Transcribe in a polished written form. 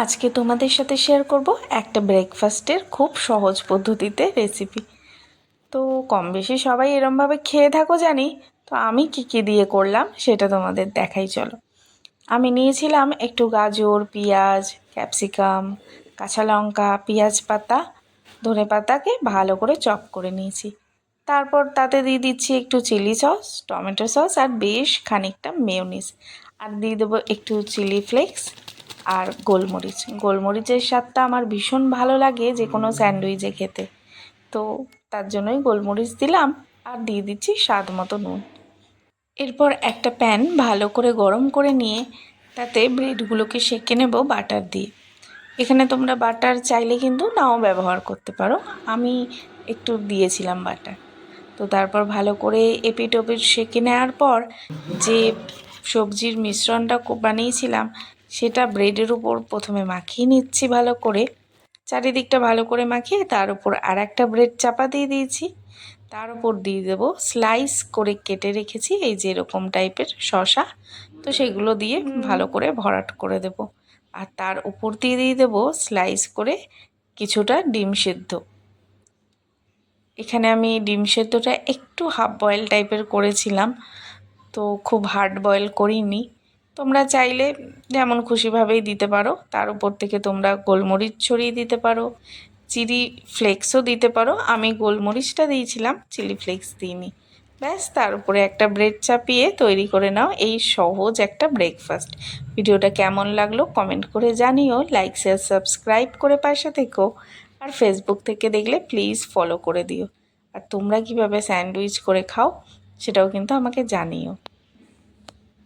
আজকে তোমাদের সাথে শেয়ার করব একটা ব্রেকফাস্টের খুব সহজ পদ্ধতিতে রেসিপি। তো কম বেশি সবাই এরমভাবে খেয়ে থাকো জানি। তো আমি কি দিয়ে করলাম সেটা তোমাদের দেখাই চলো। আমি নিয়েছিলাম একটু গাজর, পেঁয়াজ, ক্যাপসিকাম, কাঁচা লঙ্কা, পেঁয়াজ পাতা, ধনে পাতাকে ভালো করে চপ করে নিয়েছি। তারপর তাতে দিয়ে দিচ্ছি একটু চিলি সস, টমেটো সস আর বেশ খানিকটা মেয়োনিজ। আর দিয়ে দেবো একটু চিলি ফ্লেক্স আর গোলমরিচের স্বাদটা আমার ভীষণ ভালো লাগে যে কোনো স্যান্ডউইচে খেতে। তো তার জন্যই গোলমরিচ দিলাম আর দিয়ে দিচ্ছি স্বাদ মতো নুন। এরপর একটা প্যান ভালো করে গরম করে নিয়ে তাতে ব্রেডগুলোকে সেঁকে নেব বাটার দিয়ে। এখানে তোমরা বাটার চাইলে কিন্তু নাও ব্যবহার করতে পারো, আমি একটু দিয়েছিলাম বাটার। তো তারপর ভালো করে এপিট ওপিট সেঁকে নেওয়ার পর যে সবজির মিশ্রণটা বানিয়েছিলাম সেটা ব্রেডের উপর প্রথমে মাখিয়ে নিচ্ছি ভালো করে। চারিদিকটা ভালো করে মাখিয়ে তার উপর আর একটা ব্রেড চাপা দিয়ে দিয়েছি। তার উপর দিয়ে দেবো স্লাইস করে কেটে রেখেছি এই যে এরকম টাইপের শসা। তো সেগুলো দিয়ে ভালো করে ভরাট করে দেব। আর তার উপর দিয়ে দেবো স্লাইস করে কিছুটা ডিম সেদ্ধ। এখানে আমি ডিম সেদ্ধটা একটু হাফ বয়েল টাইপের করেছিলাম, তো খুব হার্ড বয়েল করিনি। তোমরা চাইলে যেমন খুশিভাবেই দিতে পারো। তার উপর থেকে তোমরা গোলমরিচ ছড়িয়ে দিতে পারো, চিলি ফ্লেক্সও দিতে পারো। আমি গোলমরিচটা দিয়েছিলাম, চিলি ফ্লেক্স দিইনি। ব্যাস, তার উপরে একটা ব্রেড চাপিয়ে তৈরি করে নাও এই সহজ একটা ব্রেকফাস্ট। ভিডিওটা কেমন লাগলো কমেন্ট করে জানিও, লাইক শেয়ার সাবস্ক্রাইব করে পাশে থেকো। আর ফেসবুক থেকে দেখলে প্লিজ ফলো করে দিও। আর তোমরা কীভাবে স্যান্ডউইচ করে খাও সেটাও কিন্তু আমাকে জানিও।